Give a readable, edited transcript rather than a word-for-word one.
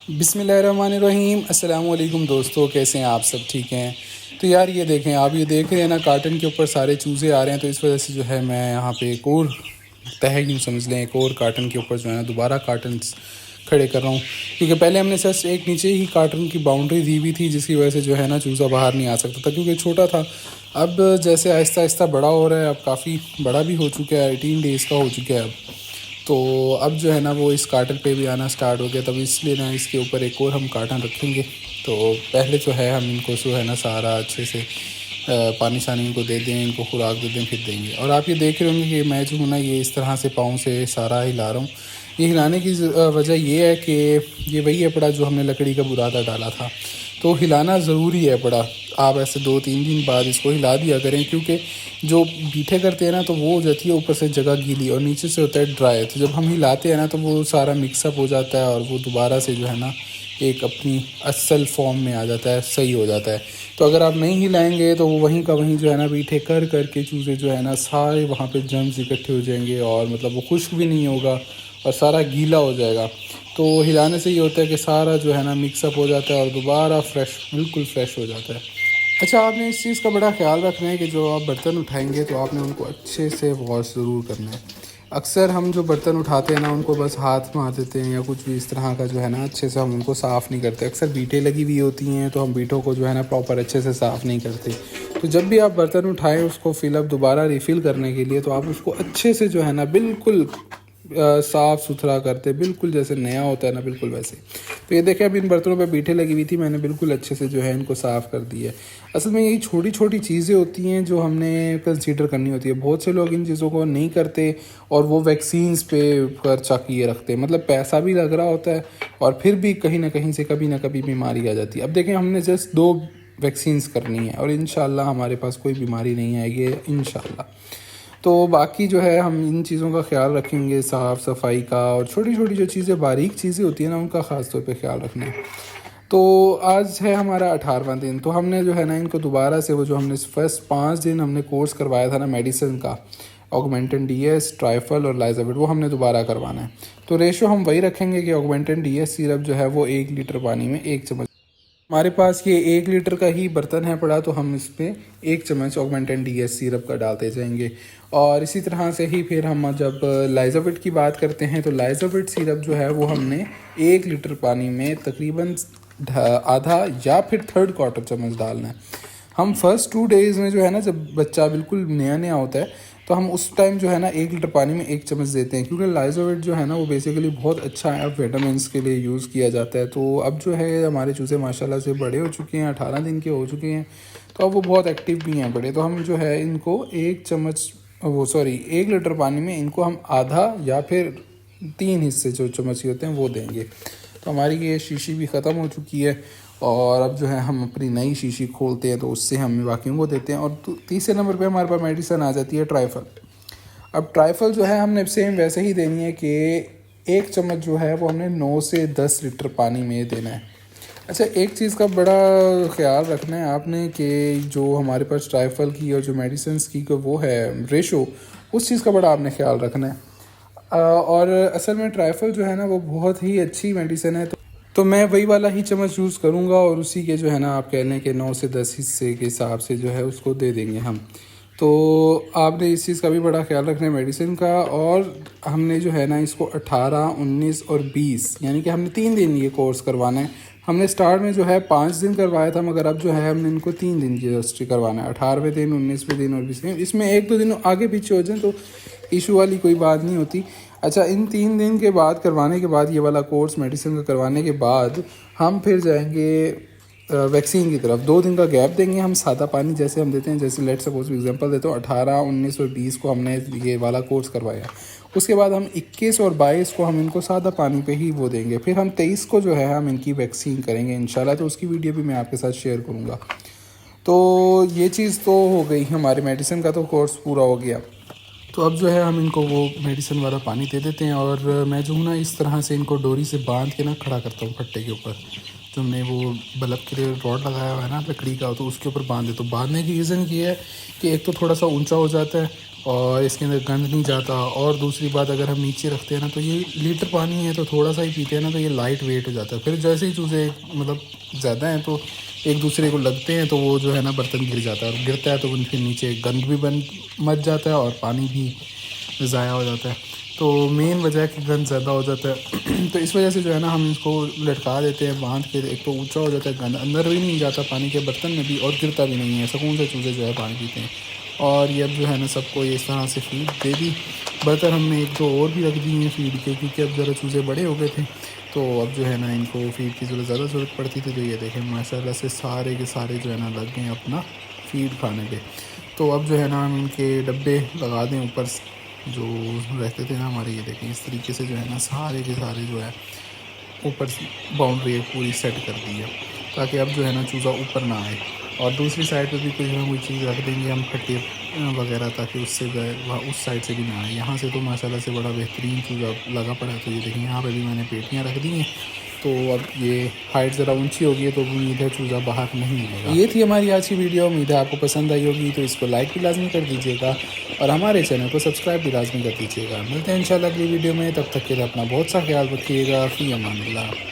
बिस्मिल्लाहिर्रहमानिर्रहीम। अस्सलाम वालेकुम दोस्तों, कैसे हैं आप? सब ठीक हैं? तो यार ये देखें, आप ये देख रहे हैं ना, कार्टन के ऊपर सारे चूज़े आ रहे हैं। तो इस वजह से जो है मैं यहाँ पे एक और तह यूँ समझ लें, एक और कार्टन के ऊपर जो है ना दोबारा कार्टन खड़े कर रहा हूँ। क्योंकि पहले हमने सिर्फ एक नीचे ही कार्टन की बाउंड्री दी हुई थी, जिसकी वजह से जो है ना चूज़ा बाहर नहीं आ सकता था क्योंकि छोटा था। अब जैसे आहिस्ता आहिस्ता बड़ा हो रहा है, अब काफ़ी बड़ा भी हो चुका है, 18 डेज़ का हो चुका है अब। तो अब जो है ना वो इस कार्टन पे भी आना स्टार्ट हो गया, तब इसलिए ना इसके ऊपर एक और हम कार्टन रखेंगे। तो पहले जो है हम इनको जो है ना सारा अच्छे से पानी शानी इनको दे दें, इनको खुराक दे दें, फिर देंगे। और आप ये देख रहे होंगे कि मैं जो हूँ ना ये इस तरह से पाँव से सारा हिला रहा हूँ। ये हिलाने की वजह ये है कि ये वही है पड़ा जो हमने लकड़ी का बुरादा डाला था, तो हिलाना ज़रूरी है पड़ा। आप ऐसे 2-3 दिन बाद इसको हिला दिया करें, क्योंकि जो बीठे करते हैं ना तो वो हो जाती है ऊपर से जगह गीली और नीचे से होता है ड्राई। तो जब हम हिलाते हैं ना तो वो सारा मिक्सअप हो जाता है और वो दोबारा से जो है ना एक अपनी असल फॉर्म में आ जाता है, सही हो जाता है। तो अगर आप नहीं हिलाएंगे तो वो वहीं का वहीं जो है ना बीठे कर के चूज़े जो है ना सारे वहाँ पे जर्म्स इकट्ठे हो जाएंगे और मतलब वो खुश्क भी नहीं होगा और सारा गीला हो जाएगा। तो हिलाने से ये होता है कि सारा जो है ना मिक्सअप हो जाता है और दोबारा फ्रेश, बिल्कुल फ्रेश हो जाता है। अच्छा, आपने इस चीज़ का बड़ा ख्याल रखना है कि जो आप बर्तन उठाएंगे तो आपने उनको अच्छे से वॉश ज़रूर करना है। अक्सर हम जो बर्तन उठाते हैं ना उनको बस हाथ मार देते हैं या कुछ भी इस तरह का जो है ना, अच्छे से हम उनको साफ़ नहीं करते। अक्सर बीटें लगी हुई होती हैं तो हम बीटों को जो है ना प्रॉपर अच्छे से साफ़ नहीं करते। तो जब भी आप बर्तन उठाएं उसको फिलअप दोबारा रिफ़िल करने के लिए, तो आप उसको अच्छे से जो है ना बिल्कुल साफ़ सुथरा करते, बिल्कुल जैसे नया होता है ना, बिल्कुल वैसे। तो ये देखें, अब इन बर्तनों पे बीठे लगी हुई थी, मैंने बिल्कुल अच्छे से जो है इनको साफ़ कर दिया है। असल में यही छोटी छोटी चीज़ें होती हैं जो हमने कंसीडर करनी होती है। बहुत से लोग इन चीज़ों को नहीं करते और वो वैक्सीन्स पे खर्चा किए रखते हैं, मतलब पैसा भी लग रहा होता है और फिर भी कहीं ना कहीं से कभी ना कभी बीमारी आ जाती है। अब देखें, हमने जस्ट 2 वैक्सीन्स करनी है और इंशाल्लाह हमारे पास कोई बीमारी नहीं आएगी इंशाल्लाह। तो बाकी जो है हम इन चीज़ों का ख्याल रखेंगे, साफ़ सफाई का, और छोटी छोटी जो चीज़ें बारीक चीज़ें होती हैं ना उनका ख़ास तौर पे ख्याल रखना है। तो आज है हमारा 18वां दिन। तो हमने जो है ना इनको दोबारा से वो जो हमने फर्स्ट 5 दिन हमने कोर्स करवाया था ना मेडिसिन का, ऑगमेंटन डीएस, ट्राइफल और लाइजाविड, वो हमने दोबारा करवाना है। तो रेशो हम वही रखेंगे कि ऑगमेंटन डीएस सिरप जो है वो 1 लीटर पानी में 1 चम्मच। हमारे पास ये 1 लीटर का ही बर्तन है पड़ा, तो हम इसमें 1 चम्मच ऑगमेंटन डीएस सिरप का डालते जाएंगे। और इसी तरह से ही फिर हम जब लाइजाविड की बात करते हैं तो लाइजाविड सिरप जो है वो हमने 1 लीटर पानी में तकरीबन आधा या फिर 3/4 चम्मच डालना है। हम फर्स्ट 2 डेज़ में जो है ना, जब बच्चा बिल्कुल नया नया होता है तो हम उस टाइम जो है ना 1 लीटर पानी में 1 चम्मच देते हैं, क्योंकि लाइजोविट जो है ना वो बेसिकली बहुत अच्छा है, विटामिन्स के लिए यूज़ किया जाता है। तो अब जो है हमारे चूज़े माशाल्लाह से बड़े हो चुके हैं, 18 दिन के हो चुके हैं, तो अब वो बहुत एक्टिव भी हैं बड़े। तो हम जो है इनको 1 लीटर पानी में इनको हम आधा या फिर 3 हिस्से जो चम्मच होते हैं वो देंगे। तो हमारी ये शीशी भी ख़त्म हो चुकी है और अब जो है हम अपनी नई शीशी खोलते हैं तो उससे हम बाकियों को देते हैं। और तीसरे नंबर पे हमारे पास मेडिसिन आ जाती है ट्राइफल। अब ट्राइफल जो है हमने सेम वैसे ही देनी है कि 1 चम्मच जो है वो हमने 9 से 10 लीटर पानी में देना है। अच्छा, एक चीज़ का बड़ा ख्याल रखना है आपने कि जो हमारे पास ट्राइफल की और जो मेडिसिन की वो है रेशो, उस चीज़ का बड़ा आपने ख्याल रखना है। और असल में ट्राइफल जो है ना वो बहुत ही अच्छी मेडिसिन है। तो मैं वही वाला ही चम्मच यूज़ करूँगा और उसी के जो है ना आप कह लें कि 9 से 10 हिस्से के हिसाब से जो है उसको दे देंगे हम। तो आपने इस चीज़ का भी बड़ा ख्याल रखना है मेडिसिन का। और हमने जो है ना इसको 18, 19 और 20 यानी कि हमने 3 दिन ये कोर्स करवाना है। हमने स्टार्ट में जो है 5 दिन करवाया था, मगर अब जो है हमने इनको 3 दिन की रजिस्ट्री करवाना है, 18वें दिन, 19वें दिन और 20वें। इसमें 1-2 दिन आगे पीछे हो जाए तो इशू वाली कोई बात नहीं होती। अच्छा, इन 3 दिन के बाद करवाने के बाद, ये वाला कोर्स मेडिसिन का करवाने के बाद, हम फिर जाएंगे वैक्सीन की तरफ। 2 दिन का गैप देंगे हम, सादा पानी जैसे हम देते हैं, जैसे लेट सपोज एग्जांपल देता हूँ 18, 19 और 20 को हमने ये वाला कोर्स करवाया। उसके बाद हम 21 और 22 को हम इनको सादा पानी पे ही वो देंगे। फिर हम 23 को जो है हम इनकी वैक्सीन करेंगे इंशाल्लाह। तो उसकी वीडियो भी मैं आपके साथ शेयर करूँगा। तो ये चीज़ तो हो गई, हमारे मेडिसिन का तो कोर्स पूरा हो गया। तो अब जो है हम इनको वो मेडिसिन वाला पानी दे देते हैं। और मैं जो हूँ ना इस तरह से इनको डोरी से बांध के ना खड़ा करता हूँ फट्टे के ऊपर, जो हमने वो बल्ब के लिए रॉड लगाया हुआ है ना लकड़ी का, तो उसके ऊपर बांध दे। तो बांधने की रीज़न ये है कि एक तो थोड़ा सा ऊंचा हो जाता है, और इसके अंदर गंद नहीं जाता। और दूसरी बात, अगर हम नीचे रखते हैं ना, तो ये लीटर पानी है तो थोड़ा सा ही पीते हैं ना, तो ये लाइट वेट हो जाता है। फिर जैसे ही चूज़े मतलब ज़्यादा हैं तो एक दूसरे को लगते हैं, तो वो जो है ना बर्तन गिर जाता है, और गिरता है तो उनके नीचे गंद भी बन मच जाता है और पानी भी ज़ाया हो जाता है। तो मेन वजह है कि गंद ज़्यादा हो जाता है। तो इस वजह से जो है ना हम इसको लटका देते हैं बांध के। एक तो ऊंचा हो जाता है, गंद अंदर भी नहीं जाता पानी के बर्तन में भी, और गिरता भी नहीं है। सुकून से चूज़े जो है पानी पीते हैं। और ये अब जो है ना सबको इस तरह से फीड दे दी। बर्तन हमने एक दो और भी रख दी हैं फीड के, क्योंकि अब ज़रा चूज़े बड़े हो गए थे, तो अब जो है ना इनको फीड की ज़्यादा ज़रूरत पड़ती थी। तो ये देखें माशाल्लाह से सारे के सारे जो है ना लग गए अपना फीड खाने पे। तो अब जो है ना हम इनके डब्बे लगा दें ऊपर जो रहते थे ना हमारे। ये देखें इस तरीके से जो है ना सारे के सारे जो है ऊपर बाउंड्री पूरी सेट कर दी है, ताकि अब जो है ना चूज़ा ऊपर ना आए। और दूसरी साइड पे भी कुछ ना कोई चीज़ रख देंगे हम, फट्टे वगैरह, ताकि उससे जो है वहाँ उस साइड से भी ना आए। यहाँ से तो माशाल्लाह से बड़ा बेहतरीन चूज़ा लगा पड़ा है। तो ये देखें यहाँ पे भी मैंने पेटियाँ रख दी हैं। तो अब ये हाइट ज़रा ऊंची होगी है, तो उम्मीद है चूज़ा बाहर नहीं मिलेगा। ये थी हमारी आज की वीडियो। उम्मीद है आपको पसंद आई होगी, तो इसको लाइक भी लाजमी कर दीजिएगा और हमारे चैनल को सब्सक्राइब भी लाजमी कर दीजिएगा। मिलते हैं इंशाल्लाह अगली वीडियो में, तब तक के लिए अपना बहुत सा ख्याल रखिएगा। फ़ी अमान अल्लाह।